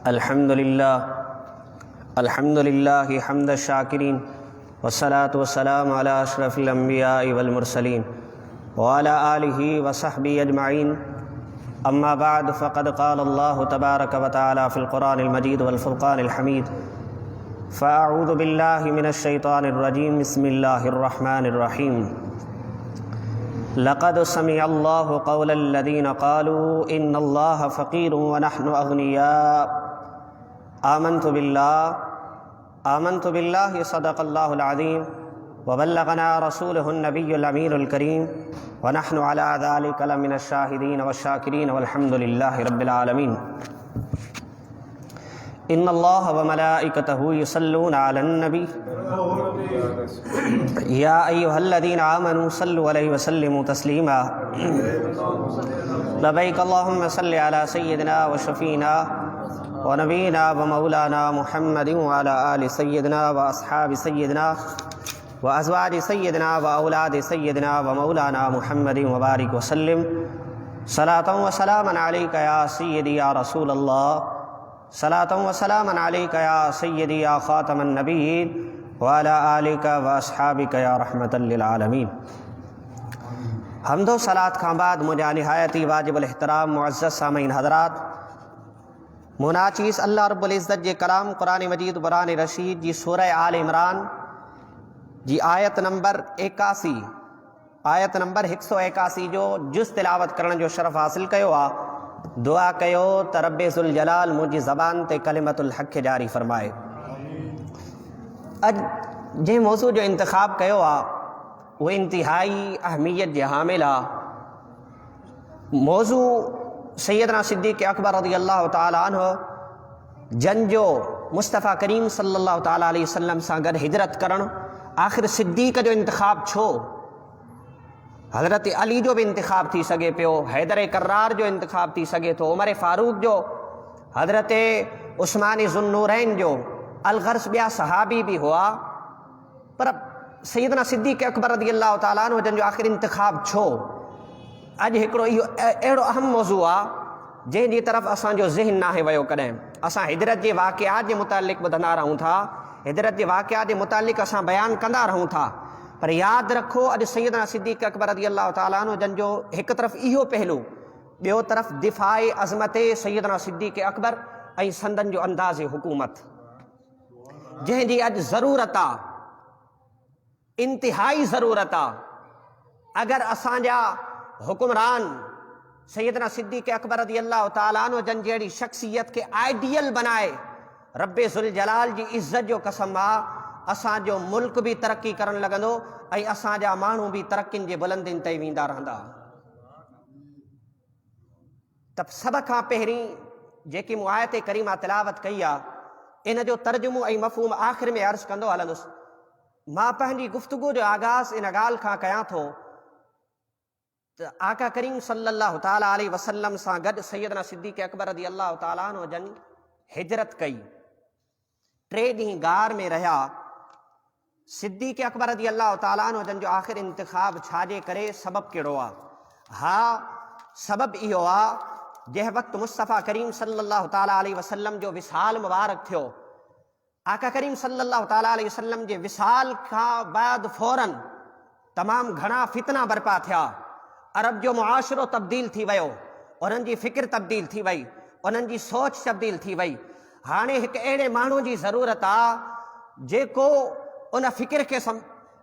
अल्हम्दुलिल्लाह हम्द शाकिरीन वस्सलातु वस्सलामु अला अशरफिल अंबियाइ वल मुरसलीन व अला आलिहि व सहबिहि अजमाइन। अम्मा बाद फ़क़द क़ाल अल्लाहु तबारक व तआला फ़िल क़ुरानिल मजीद वल फ़ुरक़ानिल हमीद। फ़अऊज़ु बिल्लाहि मिनश शैतानिर रजीम। बिस्मिल्लाहिर रहमानिर रहीम। लक़द समिअल्लाहु क़ौलल लज़ीना क़ालू इन्नल्लाह फ़क़ीरुन व नहनु अग़निया। आमन्तु बिल्लाहि सदक़ल्लाहुल अज़ीम व बल्लग़ना रसूलुहुन नबियुल अमीनुल करीम व नहनु अला ज़ालिका लमिनश शाहिदीन वश्शाकिरीन वल्हम्दुलिल्लाहि रब्बिल आलमीन। इन्नल्लाह व मलाइकतहु युसल्लूना अलन नबी या अय्युहल्लज़ीना आमनू सल्लु अलैहि व सल्लिमू तस्लीमा। लबैक अल्लाहुम्म सल्लि अला सय्यिदिना व शफ़ीना व नबीना व मौलाना मुहम्मदिन व अला आलि सय्यिदिना व अस्हाबि सय्यिदिना व अज़वाजि सय्यिदिना व औलादि सय्यिदिना व मौलाना मुहम्मदिन व बारिक व सल्लिम। सलातन व सलामन अलैका या सय्यिदी या रसूल अल्लाह। सलातन व सलामन अलैका या सय्यदी या ख़ातमन नबिय्यीन व अला आलिका व अस्हाबिका या रहमतल लिल आलमीन। हम्दो सलात खां बाद मुझा निहायती वाजिबुल एहतराम मुअज़्ज़ज़ सामीन हज़रात, मुनाचीस अल्लाह रब्बुल इज़्ज़त जे कलाम कुरान मजीद कुरान रशीद जी सूरह आल इमरान जी आयत नंबर 81 जो जुज़ तिलावत करण जो शरफ़ हासिल कयो आहे। दुआ कयो त रब्बे ज़ुल जलाल मुंहिंजी ज़बान ते कलिमतुल हक़ जारी फ़रमाए। अॼु जंहिं मौज़ू जो इंतिख़ाब कयो आहे उहो इंतिहाई अहमियत जे हामिल आहे। मौज़ू सैयदना सिद्दीक़ अकबर रज़ियल्लाहु ताला अन्हु जंजो मुस्तफ़ा करीम सल्लल्लाहु ताला अलैहि वसल्लम सां गॾु हिजरत करणु। आख़िर सिद्दीक़ जो इंतिख़ाब छो? हज़रत अली जो भी इंतिख़ाब थी सघे पियो, हैदर कर्रार जो इंतिख़ाब थी सघे थो, उमर फ़ारूक जो, हज़रत उस्मान ज़ुन्नूरैन जो, अलग़र्स ॿिया सहाबी भी हुआ, पर सैयदना सिद्दीक़ अकबर रज़ियल्लाहु ताला अन्हु जंहिंजो आख़िर इंतिख़ाब छो? अॼु हिकिड़ो इहो अहिड़ो अहम मौज़ू आहे जंहिंजी तरफ़ असांजो ज़हन नाहे वियो कॾहिं। असां हिजरत जे वाक़िआत जे मुतालिक़ ॿुधंदा रहूं था, हिजरत जे वाक़िआत जे मुतालिक़ असां बयानु कंदा रहूं था, पर यादि रखो अॼु सैयदना सिद्दीक़ अकबर रज़ियल्लाहु ताला अन्हु जंहिंजो हिकु तरफ़ इहो पहलू, ॿियो तरफ़ दिफ़ाए अज़मत सैयदना सिद्दीक़ अकबर ऐं संदन जो अंदाज़ हुकूमत, जंहिंजी अॼु ज़रूरत आहे, इंतिहाई ज़रूरत आहे। अगरि असांजा हुकुमरान सैयदना सिद्दीक़ अकबर रज़ियल्लाहु ताला अन्हु जहिड़ी शख़्सियत खे आइडियल बनाए, रब्बे ज़ुल जलाल जी इज़्ज़त जो कसम आहे, असांजो मुल्क भी तरक्की करण लॻंदो ऐं असांजा माण्हू भी तरक्कियुनि जे बुलंदियुनि ते वेंदा रहंदा। त सभ खां पहिरीं जेकी मूं आयत करीमा तिलावत कई आहे, इन जो तर्जुमो ऐं मफ़हूम आख़िर में अर्ज़ कंदो हलंदुसि। मां पंहिंजी गुफ़्तगू जो आगाज़ इन ॻाल्हि खां कयां थो त आका करीम सल्लल्लाहु ताला अलैहि वसल्लम सां गॾु सैयदना सिद्दीक़ अकबर रज़ियल्लाहु ताला अन्हु जन हिजरत कई, 3 ॾींहं गार में रहिया। सिद्दीक़ अकबर रज़ियल्लाहु ताला अन्हु जन जो आख़िर इंतिख़ाब छाजे करे, सबबु कहिड़ो आहे? हा, सबबु इहो आहे, जंहिं वक़्तु मुस्तफ़ा करीम सल्लल्लाहु ताला अलैहि वसल्लम जो विसाल मुबारक थियो, आका करीम सल्लल्लाहु ताला अलैहि वसल्लम जे विसाल खां बाद फ़ौरन तमामु घणा फितना बर्पा थिया। अरब जो मुआशिरो तब्दील थी वियो, उन्हनि जी फ़िक्र तब्दील थी वई, उन्हनि जी सोच तब्दील थी वई। हाणे हिकु अहिड़े माण्हू जी ज़रूरत आहे जेको उन फ़िक्र खे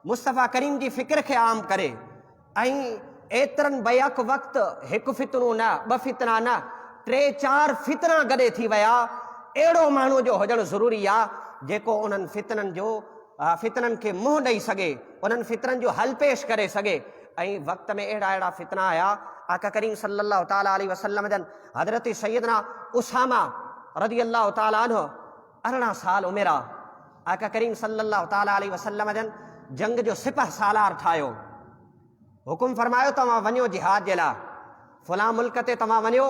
मुस्तफ़ा करीम जी फ़िक्र खे आम करे, ऐं एतिरनि बैक वक़्तु हिकु फितनो न, 2 फितना न, 3-4 फितना गॾे थी विया। अहिड़ो माण्हू जो हुजणु ज़रूरी आहे जेको उन्हनि फितननि खे मुंहुं ॾेई सघे, उन्हनि फितननि जो हल पेश करे सघे। ऐं वक़्त में अहिड़ा फितना आया, आका करीम सल्लल्लाहु ताला अलैहि वसल्लम जन हज़रत सैयदना उसामा रज़ियल्लाहु ताला अन्हु 18 साल उमिरि आहे। आका करीम सल्लल्लाहु ताला अलैहि वसल्लम जन जंग जो सिपह सालार ठाहियो, हुकुम फरमायो तव्हां वञो जिहाद जे लाइ, फलां मुल्क ते तव्हां वञो,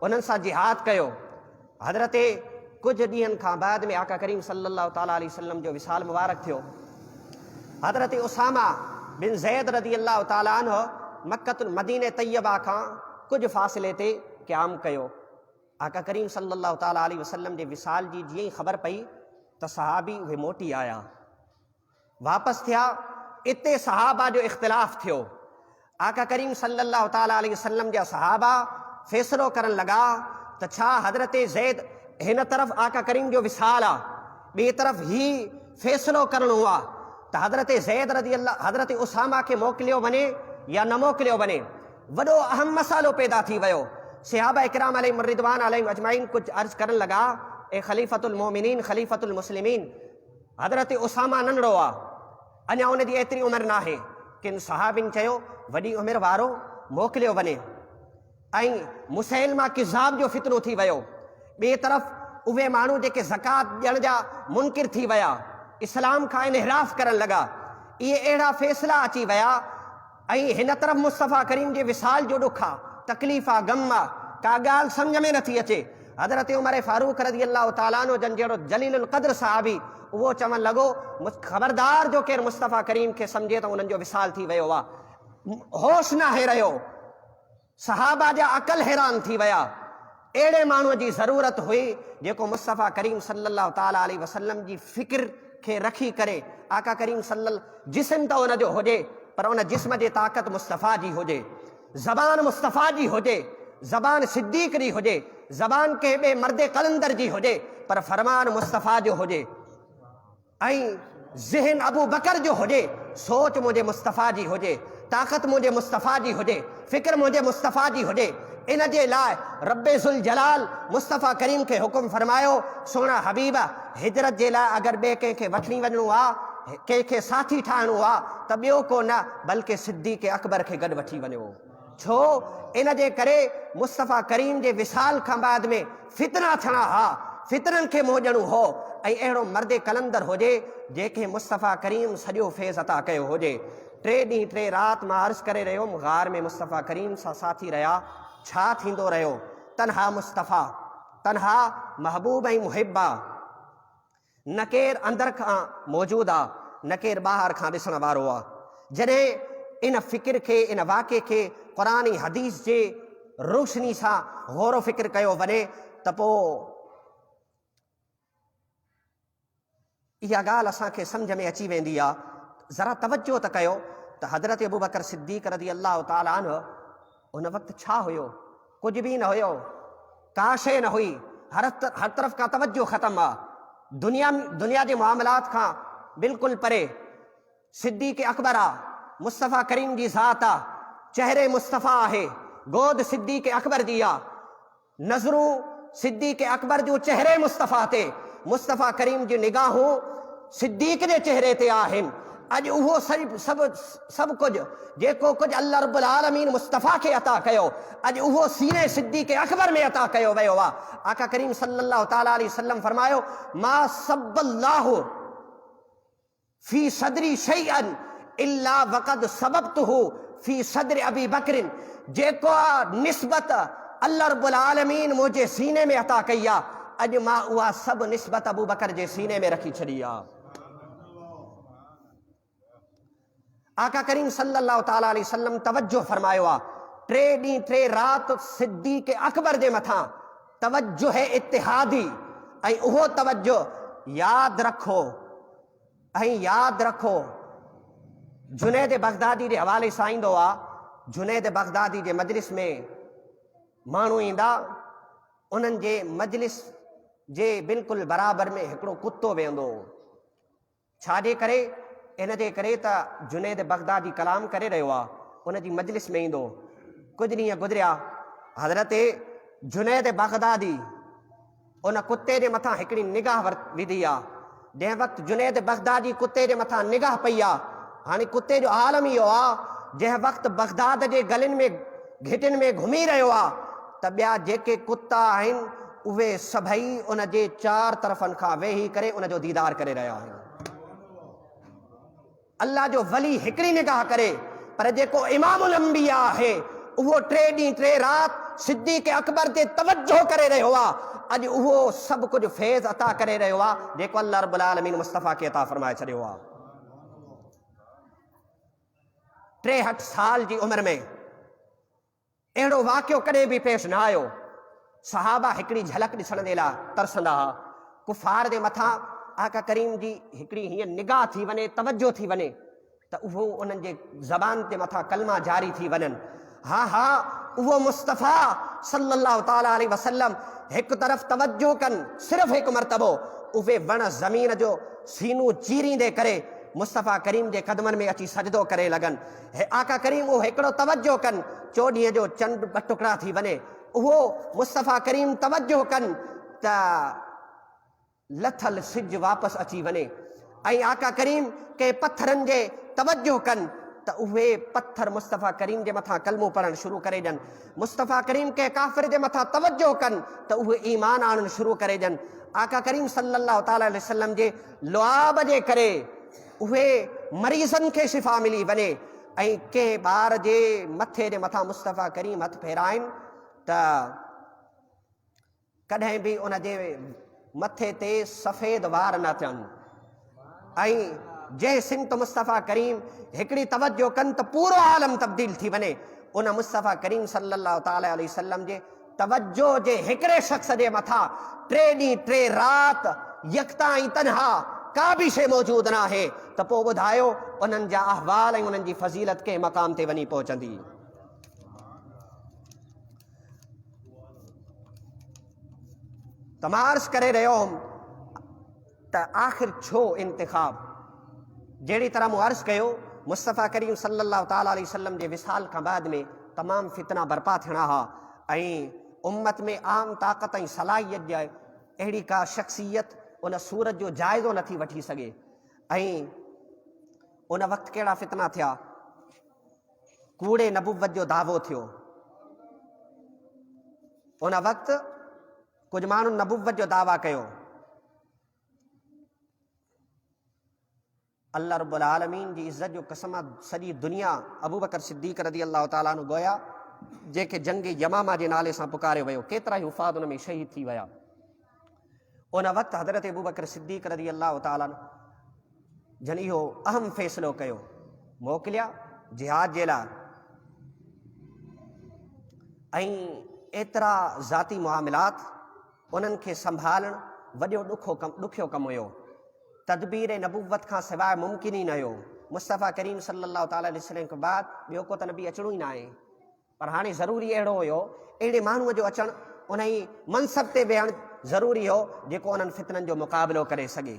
उन्हनि सां जिहाद कयो। हज़रत कुछ ॾींहंनि खां बाद में आका करीम सल्लल्लाहु ताला अलैहि वसल्लम जो विसाल मुबारक थियो। हज़रत उसामा बिन ज़ैद रज़ियल्लाहु ताला अन्हु मक्कतुल मदीने तैयबा खां कुछ फ़ासिले ते क़याम कयो। आका करीम सल्लल्लाहु ताला अलैहि वसल्लम जे विसाल जी जीअं ई ख़बर पई त सहाबी उहे मोटी आया, वापसि थिया। इते सहाबा जो इख़्तिलाफ़ थियो। आका करीम सल्लल्लाहु ताला अलैहि वसल्लम जा सहाबा फ़ैसिलो करण लॻा त छा हज़रत ज़ैद हिन तरफ़ आका करीम जो विसाल आहे, ॿिए तरफ़ ही फ़ैसिलो करणो आहे त हज़रत ज़ैद रज़ी अल्लाह हज़रत उसामा खे मोकिलियो वञे या न मोकिलियो वञे। वॾो अहम मसालो पैदा थी वियो। सहाबा इकराम अलैहिम रिदवान अलैहिम अजमाइन कुझु अर्ज़ करण लॻा, ए ख़लीफ़तुल मोमिनीन ख़लीफ़तुल मुस्लिमीन, हज़रत उसामा नंढड़ो आहे, अञा उनजी एतिरी उमिरि न आहे। किन सहाबिन चयो वॾी उमिरि वारो मोकिलियो वञे। ऐं मुसैलमा किज़ाब जो फितनो थी वियो। ॿिए तरफ़ उहे माण्हू जेके ज़कात ॾियण जा मुनकिर थी विया, इस्लाम खां इनहिराफ़ करण लॻा। इहे अहिड़ा फ़ैसिला अची विया। ऐं हिन तरफ़ मुस्तफ़ा करीम जे विसाल जो ॾुख आहे, तकलीफ़ आहे, गम आहे, का ॻाल्हि सम्झ में नथी अचे। हज़रत उमर फारूक रज़ी अल्लाह ताला अन्हु जन जहिड़ो जलीलुल क़द्र सहाबी, उहो चवणु लॻो ख़बरदार जो केरु मुस्तफ़ा करीम खे सम्झे त उन्हनि जो विसाल थी वियो आहे, होश न आहे रहियो। सहाबा जा अक़ल हैरान थी विया। अहिड़े माण्हूअ जी ज़रूरत हुई जेको मुस्तफ़ा करीम सल्लल्लाहु ताला अलैहि वसल्लम जी फ़िक्र खे रखी करे, आका करीम सल्लल्लाहु जिस्म त उन जो हुजे पर उन जिस्म जी ताक़त मुस्तफ़ा जी हुजे, ज़बान मुस्तफ़ा जी हुजे, ज़बान सिद्दीक़ जी हुजे, ज़बान के ॿिए मर्द कलंदर जी हुजे पर फरमान मुस्तफ़ा जो हुजे। ऐं ज़हन अबू बकर जो हुजे, सोच मुंहिंजे मुस्तफ़ा जी हुजे, ताक़त मुंहिंजे मुस्तफ़ा जी हुजे, फ़िक्र मुंहिंजे मुस्तफ़ा जी हुजे। इन जे लाइ रब्बे ज़ुल जलाल मुस्तफ़ा करीम खे हुकुम फरमायो, सोना हबीबा हिजरत जे लाइ अगरि ॿिए कंहिंखे वठी वञिणो आहे, कंहिंखे साथी ठाहिणो आहे त ॿियो को न बल्कि सिद्दीक़ अकबर खे गॾु वठी वञो। छो इन जे करे मुस्तफ़ा करीम जे विसाल खां बाद में फितना थियणा हा, फितरनि खे मोॼणो हो। ऐं अहिड़ो मर्द कलंदर हुजे जंहिंखे मुस्तफ़ा करीम सॼो फैज़ अता कयो हुजे। 3 ॾींहं 3 रात मां अर्ज़ करे रहियो हुउमि, गार में मुस्तफ़ा करीम सां साथी रहिया, छा थींदो रहियो। तन्हा मुस्तफ़ा, तन्हा महबूब ऐं मुहिबा, न केरु अंदर खां मौजूदु आहे, न केरु ॿाहिरि खां ॾिसण वारो आहे। जॾहिं इन फ़िक्र खे, इन वाक़े खे क़ुरान ऐं हदीस जे रोशनी सां गौर फ़िक्र कयो वञे त पोइ इहा ॻाल्हि असांखे सम्झ में अची वेंदी आहे। ज़रा तवजो त कयो त हज़रत अबू बकर सिद्दीक़ रज़ी अल्लाह ताला अन्हु उन वक़्तु छा हुयो, कुझु बि न हुयो, का शइ न हुई, हर तरफ़ खां तवजो ख़तमु आहे, दुनिया जे मामलात खां बिल्कुलु परे। सिद्दीक़ अकबर आहे, मुस्तफ़ा करीम जी ज़ात आहे, चेहरे मुस्तफ़ा आहे, गोद सिद्दीक़ अकबर जी आहे, नज़रूं सिद्दीक़ अकबर जूं चेहरे मुस्तफ़ा ते, मुस्तफ़ा करीम जी निगाहूं सिद्दीक़ जे चेहरे ते आहिनि। अॼु उहो सभु कुझु जेको कुझु अल्लाह रब्बुल आलमीन मुस्तफ़ा खे अता कयो, अॼु उहो सीने सिद्दीक़ अकबर में अता कयो वियो आहे। आका करीम सल्लल्लाहु ताला अलैहि वसल्लम फरमायो, मा सब्बल्लाहु फी सदरी शैअन इल्ला वक़द सबबतुहु फी सदर अबी बकरिन। जेको निस्बत अल्लाह रब्बुल आलमीन मुंहिंजे सीने में अता कई आहे, अॼु मां उहा सभु निस्बत अबू बकर जे सीने में रखी छॾी आहे। आका करीम सल्लल्लाहु ताला अलैहि वसल्लम तवज्जो फरमायो आहे, 3 ॾींहं 3 रात सिद्दीक़ अकबर जे मथां तवज्जो है इत्तिहादी। ऐं उहो तवज्जो यादि रखो, ऐं यादि रखो, जुनैद बगदादी जे हवाले सां ईंदो आहे। जुनैद बगदादी जे मजलिस में माण्हू ईंदा, उन्हनि जे मजलिस जे बिल्कुलु बराबरि में हिकिड़ो कुतो वेहंदो। छाजे करे? इन जे करे त जुनैद बगदादी कलाम करे रहियो आहे, उनजी मजलिस में ईंदो। कुझु ॾींहं गुज़रिया, हज़रत जुनैद बगदादी उन कुते जे मथां हिकिड़ी निगाह विधी आहे। जंहिं वक़्तु जुनैद बगदादी कुते जे मथां निगाह पई आहे, हाणे कुते जो आलम इहो आहे, जंहिं वक़्तु बगदाद जे गलियुनि में घिटियुनि में घुमी रहियो आहे त ॿिया जेके कुता आहिनि उहे सभई उन जे 4 तरफ़नि खां वेही करे उन जो दीदार करे रहिया आहिनि। अल्लाह जो वली हिकिड़ी निगाह करे, पर जेको इमामुल अंबिया आहे उहो 3 ॾींहं 3 रात सिद्दीक़ अकबर ते तवज्जो करे रहियो आहे। अॼु उहो सभु कुझु फैज़ अता करे रहियो आहे जेको अल्लाह रब्बुल आलमीन मुस्तफ़ा खे अता फरमाए छॾियो आहे। 63 साल जी उमिरि में अहिड़ो वाक़ियो कॾहिं बि पेश न आयो। सहाबा हिकिड़ी झलक ॾिसण जे लाइ तरसंदा हुआ। कुफार जे मथां आका करीम जी हिकिड़ी हीअं निगाह थी वञे, तवजो थी वञे त उहो उन्हनि जे ज़बान जे मथां कलमा जारी थी वञनि। हा हा, उहो मुस्तफ़ा सल्लल्लाहु ताला अलैहि वसल्लम हिकु तरफ़ तवजो कनि, सिर्फ़ु हिकु मरतबो उहे वण ज़मीन जो सीनू चीरींदे करे मुस्तफ़ा करीम जे क़दमनि में अची सजदो करे लॻनि। हे आका करीम उहो हिकिड़ो तवजो कनि, 4 ॾींहं जो चंड ॿ टुकड़ा थी वञे, उहो मुस्तफ़ा करीम तवजो कनि त लथल सिज वापसि अची वञे। ऐं आका करीम के पत्थरनि जे तवजो कनि त उहे पत्थर मुस्तफ़ा करीम जे मथां कलमो पढ़णु शुरू करे ॾियनि। मुस्तफ़ा करीम के काफ़िर जे मथां तवजो कनि त उहे ईमान आणणु शुरू करे ॾियनि। आका करीम सल्लल्लाहु ताला अलैहि वसल्लम जे लुआब जे करे उहे मरीज़नि खे शिफ़ा मिली वञे। ऐं के ॿार जे मथे जे मथां मुस्तफ़ा करीम हथ फेराइनि त कॾहिं बि उन जे मथे ते सफ़ेद वार न थियनि। ऐं जंहिं सिमत मुस्तफ़ा करीम हिकिड़ी तवजो कनि त पूरो आलम तब्दील थी वञे। उन मुस्तफ़ा करीम सल्लल्लाहु ताला अलैहि वसल्लम जे तवजो जे हिकिड़े शख़्स जे मथां 3 ॾींहं 3 राति यकता ऐं तन्हा का बि शइ मौजूदु न आहे त पोइ ॿुधायो उन्हनि जा अहवाल ऐं उन्हनि जी फज़ीलत के मक़ाम ते वञी पहुचंदी। तमार्स करे रहियो हुउमि त आख़िर छो इंतिखाब। जहिड़ी तरह मूं अर्ज़ु कयो, मुस्तफ़ा करीम सल्लल्लाहु ताला अलैहि वसल्लम जे विसाल खां बाद में तमामु फितना बर्पा थियणा हुआ ऐं उम्मत में आम ताक़त ऐं सलाहियत जा अहिड़ी का शख़्सियत उन सूरत जो जाइज़ो नथी वठी सघे। ऐं उन वक़्तु कहिड़ा फितना थिया, कूड़े नबुवत जो दावो थियो। उन वक़्तु कुझु माण्हुनि नबुवत जो दावा कयो। अल्लाह रब्बुल आलमीन जी इज़्ज़त जो कसम, सॼी दुनिया अबू बकर सिद्दीक़ रज़ी अल्लाह ताला अन्हु गोया जेके जंग यमामा जे नाले सां पुकारियो वियो, केतिरा ई हुफ़ाद उन में शहीद थी विया। उन वक़्तु हज़रत अबू बकर सिद्दीक़ रज़ी अल्लाह ताला जन इहो अहम फ़ैसिलो कयो, मोकिलिया जिहाद जे लाइ। ऐं एतिरा ज़ाती मुआमिलात उन्हनि खे संभालणु वॾो ॾुखियो कमु हुयो। तदबीर नबुवत खां सवाइ मुमकिन ई न हुयो। मुस्तफ़ा करीम सल्लल्लाहु ताला अलैहि वसल्लम खां बाद ॿियो को त नबी अचणो ई न आहे। पर हाणे ज़रूरी अहिड़ो हुयो, अहिड़े माण्हूअ जो अचणु, उन ई मनसब ते वेहणु ज़रूरी हो जेको उन्हनि फितननि जो मुक़ाबिलो करे सघे।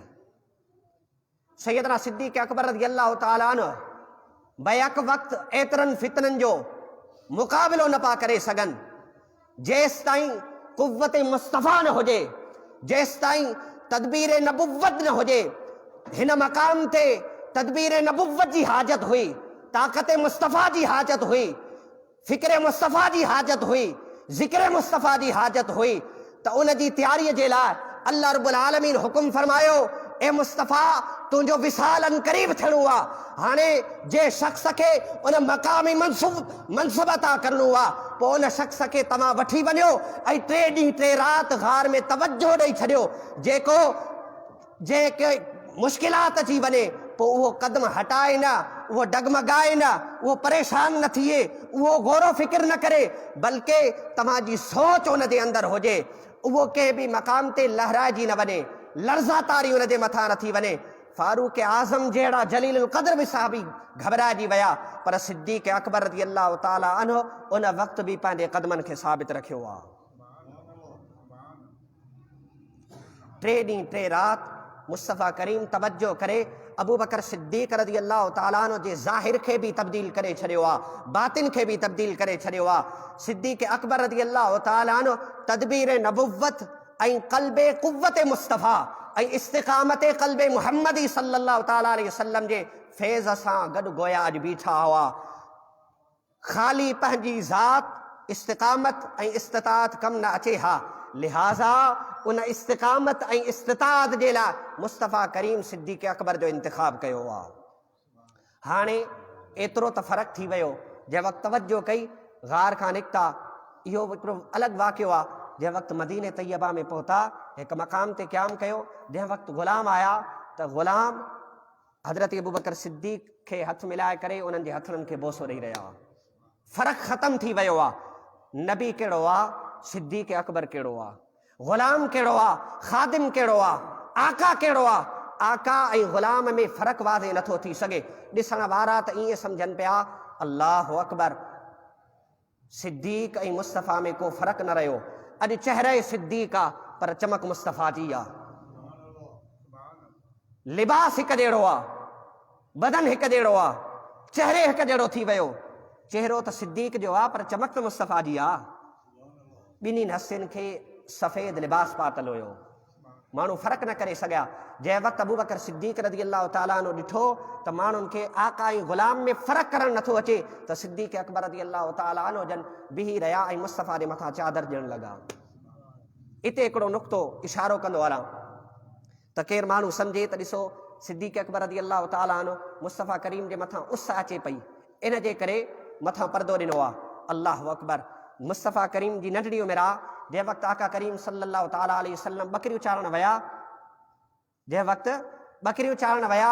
सैयदना सिद्दीक़ अकबर रज़ी अल्लाह ताला अन्हु बैक वक़्तु एतिरनि फितननि जो मुक़ाबिलो न पिया करे सघनि जेसि ताईं कुव्वत मुस्तफ़ा न हुजे, जेसि ताईं तदबीर नबुवत न हुजे। हिन मक़ाम ते तदबीर नबुवत जी हाजत हुई, ताक़त मुस्तफ़ा जी हाजत हुई, फ़िक्र मुस्तफ़ा जी हाजत हुई, ज़िक्र मुस्तफ़ा जी हाजत हुई। त उन जी तयारीअ जे लाइ अल्लाह रब्बुल आलमीन हुकुम फरमायो, ए मुस्तफ़ा तुंहिंजो विसालन क़रीब थियणो आहे। हाणे जे शख़्स खे उन मक़ामी मनसूब अता करणो आहे, पोइ उन शख़्स खे तव्हां वठी वञो ऐं 3 ॾींहं 3 राति गार में तवजो ॾेई छॾियो। जेके मुश्किलात अची वञे पोइ उहो क़दम हटाए न, उहो डगमगाए न, उहो परेशान न थिए, उहो गौरो फ़िक्र न करे, बल्कि तव्हांजी सोच उन जे अंदरि हुजे। उहो कंहिं बि मक़ाम ते लहराइजी न वञे, लर्ज़ा तारी उन जे मथां न थी वञे। फारूक आज़म जहिड़ा जलील क़द्र बि साहबी घबराइजी विया, पर सिद्दीक़ अकबर रज़ी अल्लाह ताला अन्हु उन वक़्तु बि पंहिंजे क़दमनि खे साबित रखियो आहे। 3 ॾींहं 3 राति मुस्तफ़ा करीम तवज्जो करे अबू बकर सिद्दीक़ रज़ी अल्लाह ताला अन्हु जे ज़ाहिर खे बि तब्दील करे छॾियो आहे, बातिन खे बि तब्दील करे छॾियो आहे। सिद्दीक़ अकबर रज़ी अल्लाह ताला अन्हु तदबीर नबुवत ऐं क़ल्बे कुव्वत मुस्तफ़ा ऐं इस्तिक़ामत क़ल्बे मुहम्मदी सल्लल्लाहु ताला अलैहि वसल्लम जे फैज़ सां गॾु गोया अॼु बीठा हुआ। ख़ाली पंहिंजी ज़ात इस्तिक़ामत ऐं इस्तिताअत कम न अचे हा, लिहाज़ा उन इस्तिक़ामत ऐं इस्तिताअत जे लाइ मुस्तफ़ा करीम सिद्दीक़ अकबर जो इंतिखाब कयो आहे। हाणे एतिरो त फ़र्क़ु थी वियो, जंहिं वक़्तु तवज्जो कई गार खां निकिता। इहो हिकिड़ो अलॻि वाक़ियो आहे। जंहिं वक़्तु मदीने तैयबा में पहुता, हिकु मक़ाम ते क़याम कयो, जंहिं वक़्तु ग़ुलाम आया त ग़ुलाम हज़रत अबू बकर सिद्दीक़ खे हथ मिलाए करे उन्हनि जे हथनि खे बोसो ॾेई रहिया हुआ। फ़र्क़ु ख़तमु थी वियो आहे। नबी कहिड़ो आहे सिद्दीक़ अकबर कहिड़ो आहे, ग़ुलाम कहिड़ो आहे, ख़ादिम कहिड़ो आहे, आका कहिड़ो आहे। आका ऐं ग़ुलाम में फ़र्क़ु वाज़े नथो थी सघे। ॾिसण वारा त ईअं सम्झनि पिया अल्लाहु अकबर, सिद्दीक़ ऐं मुस्तफ़ा में को फ़र्क़ु न रहियो। अॼु चहिरे सिद्दीक़ आहे पर चमक मुस्तफ़ा जी आहे। लिबास हिकु जहिड़ो आहे, बदन हिकु जहिड़ो आहे, चहिरे हिकु जहिड़ो थी वियो। चहिरो त सिद्दीक़ जो आहे पर चमक त मुस्तफ़ा जी आहे। ॿिन्हिनि हस्तियुनि खे सफ़ेद लिबास पातल हुयो, माण्हू फ़र्क़ु न करे सघिया। जंहिं वक़्तु अबू बकर सिद्दीक़ रज़ी अल्लाह ताला अन्हु ॾिठो त माण्हुनि खे आका ऐं ग़ुलाम में फ़र्क़ु करणु नथो अचे, त सिद्दीक़ अकबर रज़ी अल्लाह ताला अन्हु जन बीही रहिया ऐं मुस्तफ़ा जे मथां चादर ॾियणु लॻा। हिते हिकिड़ो नुक़्तो इशारो कंदो हलां त केरु माण्हू सम्झे त ॾिसो सिद्दीक़ अकबर रज़ी अल्लाह ताला अन्हु मुस्तफ़ा करीम जे मथां उस अचे पई, इन जे करे मथां पर्दो ॾिनो आहे। अल्लाहु अकबर, मुस्तफ़ा करीम जी नंढड़ी उमिरि आहे। जंहिं वक़्तु आका करीम सल्लल्लाहु ताला अलैहि वसल्लम ॿकरियूं चारणु विया, जंहिं वक़्तु ॿकरियूं चारणु विया,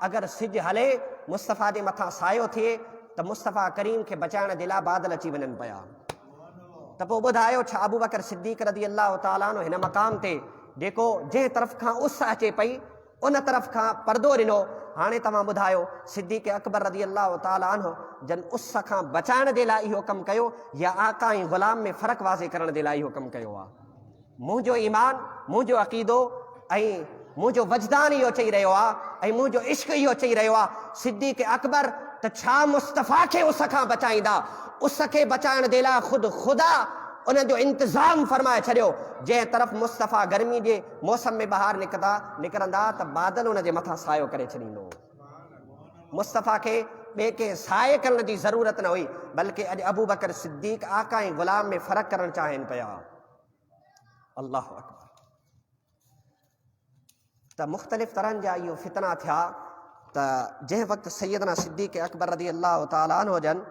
अगरि सिजु हले मुस्तफ़ा जे मथां सायो थिए त मुस्तफ़ा करीम खे बचाइण जे लाइ बादल अची वञनि पिया। त पोइ ॿुधायो छा अबू बकर सिद्दीक़ रज़ी अल्लाह ताला अन्हु हिन मक़ाम ते जेको जंहिं तरफ़ खां उस अचे पई उन तरफ़ खां पर्दो ॾिनो। हाणे तव्हां ॿुधायो सिद्दीक़ अकबर रज़ी अल्लाह ताला अन्हु जन उस खां बचाइण जे लाइ इहो कमु कयो या आका ऐं ग़ुलाम में फ़र्क़ु वाज़े करण जे लाइ इहो कमु कयो आहे? मुंहिंजो ईमान, मुंहिंजो अक़ीदो ऐं मुंहिंजो वजदान इहो चई रहियो आहे ऐं मुंहिंजो इश्क़ इहो चई रहियो आहे, सिद्दीक़ अकबर त छा मुस्तफ़ा खे उस खां बचाईंदा? उस खे बचाइण जे लाइ ख़ुदा उन जो इंतज़ाम फरमाए छॾियो। जंहिं तरफ़ मुस्तफ़ा गर्मी जे मौसम में ॿाहिरि निकिरंदा त बादल उन जे मथां सायो करे छॾींदो। मुस्तफ़ा खे ॿिए कंहिं साए करण जी ज़रूरत न हुई, बल्कि अॼु अबू बकर सिद्दीक़ आका ऐं ग़ुलाम में फ़र्क़ु करणु चाहिनि पिया। अल्लाहु अकबर। त मुख़्तलिफ़ तरहनि जा इहो फितना थिया त जंहिं वक़्तु सैयदना सिद्दीक़ अकबर रज़ी अल्लाह ताला अन्हु जन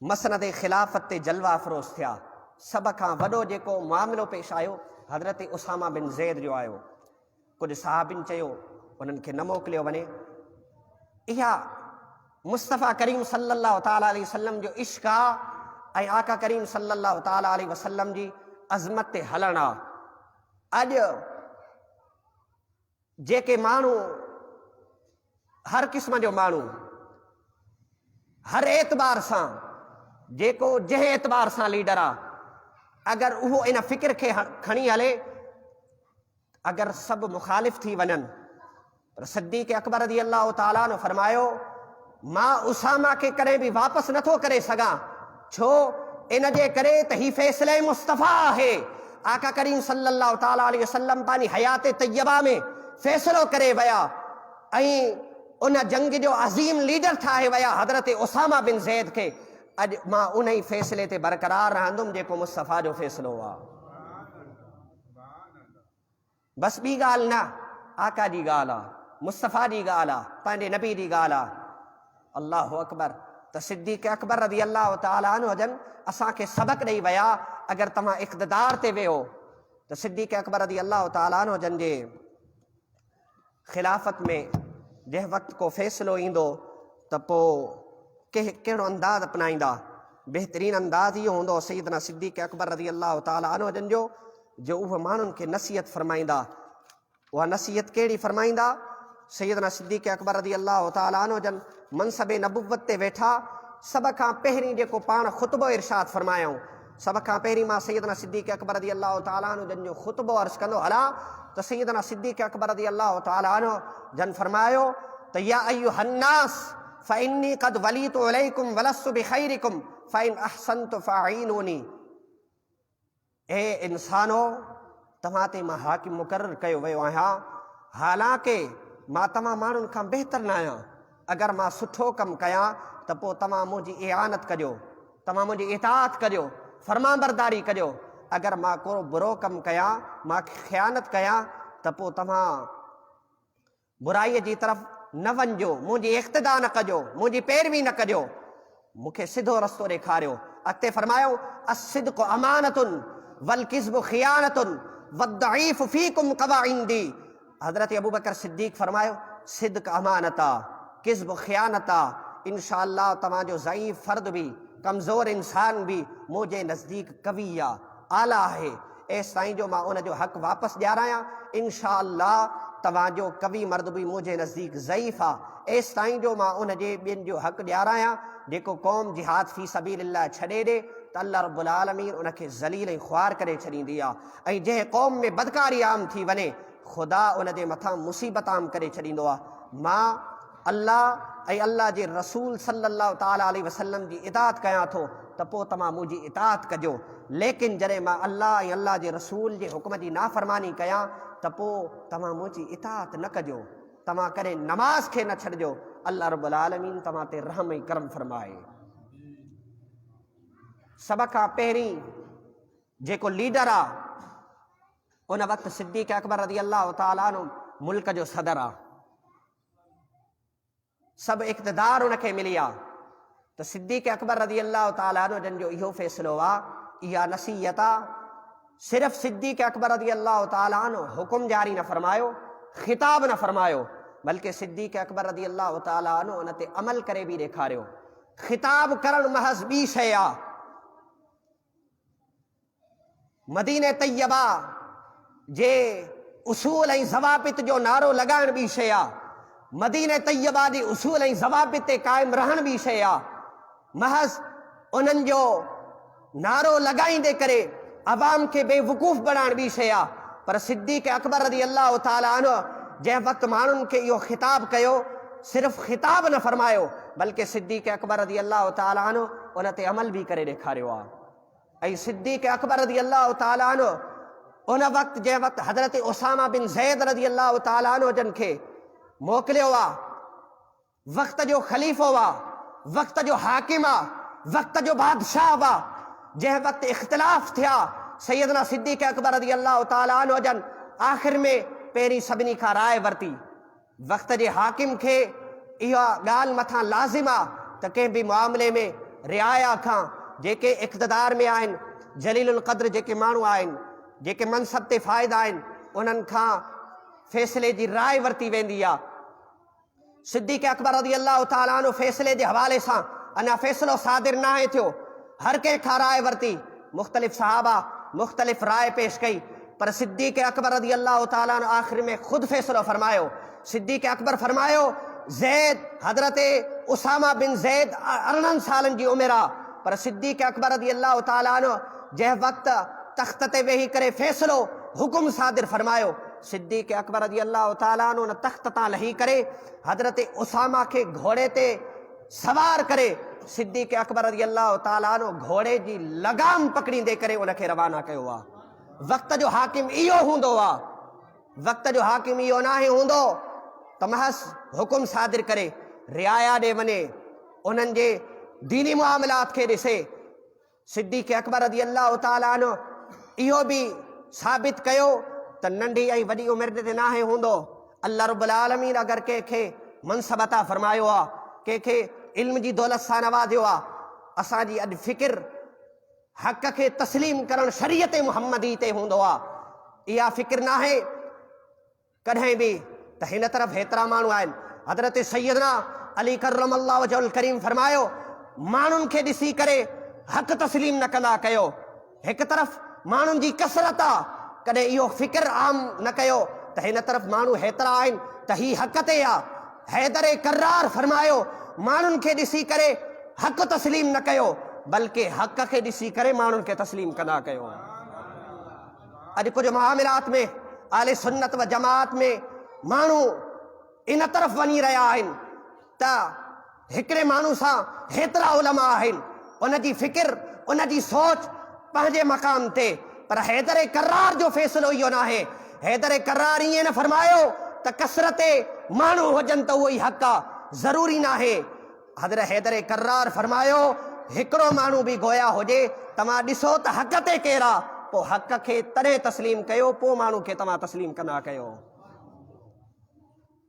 मसनद ख़िलाफ़त ते जलवा अफ़रोज़ थिया, सभ खां वॾो जेको मामिलो पेश आयो हज़रत उसामा बिन ज़ैद जो आयो। कुझु सहाबिन चयो उन्हनि खे न मोकिलियो वञे। इहा मुस्तफ़ा करीम सल्लल्लाहु ताला अलैहि वसल्लम जो इश्क़ आहे ऐं आका करीम सल्लल्लाहु ताला अलैहि वसल्लम जी अज़मत ते हलणु आहे। अॼु जेके माण्हू, हर क़िस्म जो माण्हू, हर एतबार सां, जेको जंहिं एतबार सां लीडर आहे, अगरि उहो इन फ़िक्र खे खणी हले, अगरि सभु मुखालिफ़ थी वञनि, पर सिद्दीक़ अकबर रज़ी अल्लाह ताला ने फरमायो मां उसामा खे कॾहिं बि वापसि नथो करे सघां, छो इन जे करे त ही फ़ैसिले मुस्तफ़ा आहे। आका करीम सल्लल्लाहु ताला अलैहि वसल्लम पंहिंजी हयात तैयबा में फ़ैसिलो करे विया ऐं उन जंग जो अज़ीम लीडर ठाहे विया हज़रत उसामा बिन ज़ैद खे। अॼु मां उन ई फ़ैसिले ते बरक़रार रहंदुमि जेको मुस्तफ़ा जो फ़ैसिलो आहे। बसि ॿी ॻाल्हि न, आका जी ॻाल्हि आहे, मुस्तफ़ा जी ॻाल्हि आहे, पंहिंजे नबी जी ॻाल्हि आहे। अल्लाहु अकबर। त सिद्दीक़ अकबर रज़ी अल्लाह ताला अन्हु जन असांखे सबक़ ॾेई विया, अगरि तव्हां इक़्तिदार ते वियो त सिद्दीक़ अकबर रज़ी अल्लाह ताला अन्हु जन जे ख़िलाफ़त में जंहिं वक़्तु को फ़ैसिलो ईंदो त पोइ कहिड़ो अंदाज़ अपनाईंदा? बहितरीनु अंदाज़ इहो हूंदो सैयदना सिद्दीक़ अकबर रज़ी अल्लाह ताला अन्हु जन जो उहे माण्हुनि खे नसीहत फरमाईंदा। उहा नसीहत कहिड़ी फरमाईंदा? सैयदना सिद्दीक़ अकबर रज़ी अल्लाह ताला अन्हु जन मनसब नबुव्वत ते वेठा, सभ खां पहिरीं जेको पाण ख़ुतबो इरशाद फरमायूं, सभ खां पहिरीं मां सैयदना सिद्दीक़ अकबर रज़ी अल्लाह ताला अन्हु जन जो ख़ुतबो अर्ज़ कंदो हलां त सैयदना सिद्दीक़ अकबर रज़ी अल्लाह ताला अन्हु जन फरमायो त या अय्युहन्नास फ़इन्नी क़द वलीतु अलैकुम वलस्तु बिख़ैरिकुम फ़इन अहसनतु फ़अईनूनी। ए इंसानो, तव्हां ते मां हाकिम मुक़ररु कयो वियो आहियां, हालांकि मां तव्हां माण्हुनि खां बहितर न आहियां। अगरि मां सुठो कमु कयां त पोइ तव्हां मुंहिंजी इआनत कजो, तव्हां मुंहिंजी इताअत कजो, फरमाबरदारी कजो। अगरि मां को बुरो कमु कयां, मां ख़यानत कयां त पोइ तव्हां बुराईअ जी तरफ़ न वञिजो, मुंहिंजी इक़्तिदा न कजो, मुंहिंजी पैरवी न कजो, मूंखे सिधो रस्तो ॾेखारियो। अॻिते फरमायो अस्सिद्क़ु अमानतुन वल किज़्बु ख़ियानतुन वद्दईफ़ु फ़ीकुम क़वाइंदी। हज़रत अबू बकर सिद्दीक़ फरमायो सिद्क़ अमानत आहे, किज़्ब ख़ियानत आहे। इंशाअल्लाह तव्हांजो ज़ईफ़ फ़र्द बि कमज़ोर इंसान भी मुझे नज़दीक कवी आहे, आला आहे। एस ताईं जो मां उन जो हक़ वापसि ॾियारायां, इंशा अल्लाह तव्हांजो कवी मर्द भी मुझे नज़दीक ज़ईफ़ आहे। एस ताईं जो मां उन जे ॿियनि जो हक़ ॾियारायां जेको क़ौम जिहाद फ़ी सबीलिल्लाह छॾे ॾे त अल्लाह रब्बुल आलमीन उनखे ज़लील ऐं ख़्वार करे छॾींदी आहे। ऐं जंहिं क़ौम में बदकारी आम थी वञे ख़ुदा उन जे मथां मुसीबत आम करे छॾींदो आहे। मां अल्लाह ऐं अल्लाह जे रसूल सल्लल्लाहु ताला अलैहि वसल्लम जी इताअत कयां थो त पोइ तव्हां मुंहिंजी इताअत कजो। लेकिन जॾहिं मां अल्लाह ऐं अल्लाह जे रसूल जे हुक्म जी नाफ़रमानी कयां त पोइ तव्हां मुंहिंजी इताअत न कजो, तव्हां करे नमाज़ खे न छॾिजो। अल्लाह रब्बुल आलमीन तव्हां ते रहम ऐं करम फरमाए। सभ खां पहिरीं जेको लीडर आहे उन वक़्तु सिद्दीक़ अकबर रज़ी अल्लाह ताला अन्हु मुल्क जो सदर आहे, सभु इक़्तिदार उनखे मिली आहे। त सिद्दीक़ अकबर रज़ी अल्लाह ताला अन्हु जन जो इहो फ़ैसिलो आहे, इहा नसीहत आहे। सिर्फ़ सिद्दीक़ अकबर रज़ी अल्लाह ताला अन्हु हुकुम जारी न फरमायो, ख़िताब न फरमायो, बल्कि सिद्दीक़ अकबर रज़ी अल्लाह ताला अन्हु उन ते अमल करे बि ॾेखारियो। ख़िताब करणु महज़ ॿी शइ आहे, मदीने तैयबा जे उसूल ऐं ज़वाबित जो नारो लॻाइण ॿी शइ आहे, मदीने तैयबा जे उसूल ऐं ज़वाबित ते क़ाइमु रहण ॿी शइ आहे। महज़ उन्हनि जो नारो लॻाईंदे करे अवाम खे बेवकूफ़ बणाइण ॿी शइ आहे। पर सिद्दीक़ अकबर रज़ी अल्लाह ताला अन्हु जंहिं वक़्तु माण्हुनि खे इहो ख़िताब कयो, सिर्फ़ु ख़िताब न फरमायो, बल्कि सिद्दीक़ अकबर रज़ी अल्लाह ताला अन्हु उन ते अमल बि करे ॾेखारियो आहे। ऐं सिद्दीक़ अकबर रज़ी अल्लाह ताला अन्हु उन वक़्तु जंहिं वक़्तु हज़रत उसामा बिन ज़ैद रज़ी अल्लाह ताला अन्हु जन खे मोकिलियो आहे, वक़्त जो ख़लीफ़ो आहे, वक़्त जो हाकिम आहे, वक़्त जो बादशाह आहे, जंहिं वक़्तु इख़्तिलाफ़ थिया सैयदना सिद्दीक़ अकबर रज़ी अल्लाह ताला अन्हु जन आख़िर में पहिरीं सभिनी खां राय वरिती। वक़्त जे हाकिम खे इहा ॻाल्हि मथां लाज़िम आहे त कंहिं बि मामले में रिआया खां जेके इक़्तिदार में आहिनि, जलीलुल क़द्र जेके माण्हू आहिनि, जेके मनसब ते फ़ाइदा आहिनि, उन्हनि खां फ़ैसिले जी राय वरिती वेंदी आहे। सिद्दीक़ अकबर रज़ी अल्लाह ताला अन्हु फ़ैसिले जे हवाले सां अञा फ़ैसिलो सादिर नाहे थियो, हर कंहिं खां राय वरिती, मुख़्तलिफ़ सहाबा मुख़्तलिफ़ राय पेश कई, पर सिद्दीक़ अकबर रज़ी अल्लाह ताला अन्हु आख़िर में ख़ुदि फ़ैसिलो फरमायो। सिद्दीक़ अकबर फरमायो, ज़ैद हज़रत उसामा बिन ज़ैद 18 सालनि जी उमिरि आहे, पर सिद्दीक़ अकबर रज़ी अल्लाह ताला अन्हु जंहिं वक़्तु तख़्त ते वेही करे फ़ैसिलो हुकुम सादिर फरमायो, सिद्दीक़ अकबर रज़ी अल्लाह ताला अन्हु उन तख़्त तां लही करे हज़रत उसामा खे घोड़े ते सवार करे सिद्दीक़ अकबर रज़ी अल्लाह ताला अन्हु घोड़े जी लगाम पकड़ींदे करे उनखे रवाना कयो आहे। वक़्त जो हाकिम इहो हूंदो आहे, वक़्त जो हाकिम इहो नाहे हूंदो त महज़ हुकुम सादिर करे रिआया ॾे वञे, उन्हनि जे दीनी मामलात खे ॾिसे। सिद्दीक़ अकबर रज़ी अल्लाह ताला अन्हु इहो बि साबित कयो त नंढी ऐं वॾी उमिरि ते नाहे हूंदो। अल्लाह रब्बुल आलमीन अगरि कंहिंखे मनसब अता फरमायो आहे, कंहिंखे इल्म जी दौलत सां नवाज़ियो आहे, असांजी अॼु फ़िक्र हक़ खे तस्लीम करणु शरीयत मुहम्मदी ते हूंदो आहे। इहा फ़िक्र नाहे कॾहिं बि त हिन तरफ़ हेतिरा माण्हू आहिनि। हज़रत सैयदना अली करमल्लाहु वजहुल करीम फरमायो, माण्हुनि खे ॾिसी करे हक़ तस्लीम न कंदा कयो। हिकु तरफ़ माण्हुनि जी कसरत आहे, कॾहिं इहो फ़िक्र आम न कयो त हिन तरफ़ माण्हू हेतिरा आहिनि त हीउ हक़ ते आहे। हैदर करार फरमायो, माण्हुनि खे ॾिसी करे हक़ तस्लीम न कयो, बल्कि हक़ खे ॾिसी करे माण्हुनि खे तस्लीम कंदा कयो। अॼु कुझु मामलात में आले सुन्नत व जमात में माण्हू इन तरफ़ वञी रहिया आहिनि त हिकिड़े माण्हू सां हेतिरा उलमा आहिनि, उनजी फ़िक्र उनजी सोच पंहिंजे मक़ाम ते, पर हैदर करार जो फ़ैसिलो इहो नाहे। हैदर करार ईअं न फरमायो त कसरत माण्हू हुजनि त उहो ई हक़ आहे, ज़रूरी नाहे। हज़रत हैदर करार फरमायो, हिकिड़ो माण्हू बि गोया हुजे, तव्हां ॾिसो त हक़ ते केरु आहे, पोइ हक़ खे तॾहिं तस्लीम कयो, पोइ माण्हू खे तव्हां तस्लीम कंदा कयो।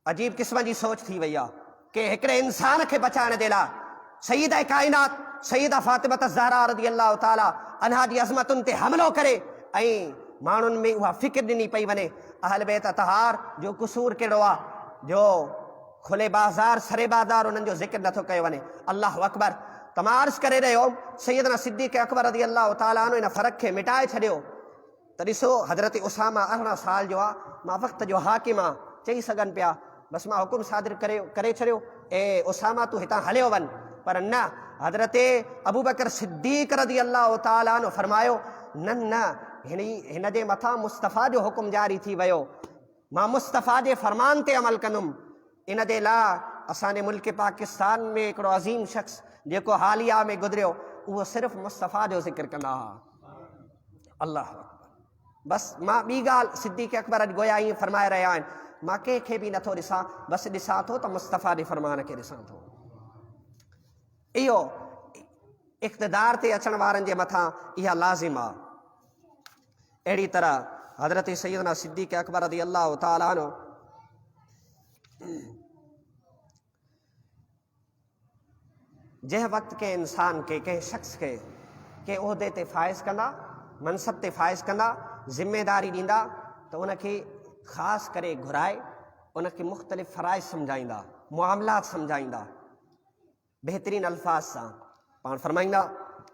अजीब क़िस्म जी सोच थी वई आहे कि हिकिड़े इंसान खे बचाइण जे लाइ सईदा काइनात सईदा फातिमा ज़हरा रज़ी अल्लाह ताला अन्हा जी अज़मतुनि ते हमिलो करे ऐं माण्हुनि में उहा फ़िक्र ॾिनी पई वञे अहल बैत अतहार जो क़सूर कहिड़ो आहे, जो खुले बाज़ार सरे बाज़ार उन्हनि जो ज़िक्र नथो कयो वञे। अल्लाह अकबर। तमार्स करे रहियो सैयदना सिद्दीक़ अकबर रज़ी अल्लाह ताला अन्हु इन फ़र्क़ खे मिटाए छॾियो त ॾिसो हज़रत उसामा 18 साल जो आहे, मां वक़्त जो हाकिम आहे, चई सघनि पिया बसि मां हुकुम सादिर करे छॾियो ए उसामा तूं हितां हलियो वञ, पर न, हज़रत अबू बकर सिद्दीक़ रज़ी अल्लाह ताला अन्हु फरमायो न न, हिन जे मथां मुस्तफ़ा जो हुकुम जारी थी वियो, मां मुस्तफ़ा जे फरमान ते अमल कंदुमि। इन जे लाइ असांजे मुल्क पाकिस्तान में हिकिड़ो अज़ीम शख़्स जेको हालिया में गुज़रियो, उहो सिर्फ़ु मुस्तफ़ा जो ज़िक्र कंदा हुआ। अल्लाह अकबर। बसि मां ॿी ॻाल्हि सिद्दीक़ अकबर अॼु गोया ईअं फरमाए रहिया आहिनि, मां कंहिंखे बि नथो ॾिसां, बसि ॾिसां थो त मुस्तफ़ा जे फरमान खे ॾिसां थो। इहो इक़्तिदार ते अचण वारनि जे मथां इहा लाज़िम आहे। अहिड़ी तरह हज़रत सैयदना सिद्दीक़ अकबर रज़ी अल्लाह ताला अन्हु जंहिं वक़्तु कंहिं इंसान खे, कंहिं शख़्स खे कंहिं उहिदे ते फ़ाइज़ कंदा, मनसब ते फ़ाइज़ कंदा, ज़िम्मेदारी ॾींदा, त उनखे ख़ासि करे घुराए उनखे मुख़्तलिफ़ फ़राइज़ सम्झाईंदा, मुआमलात सम्झाईंदा, बहितरीन अल्फाज़ सां। पाण फरमाईंदा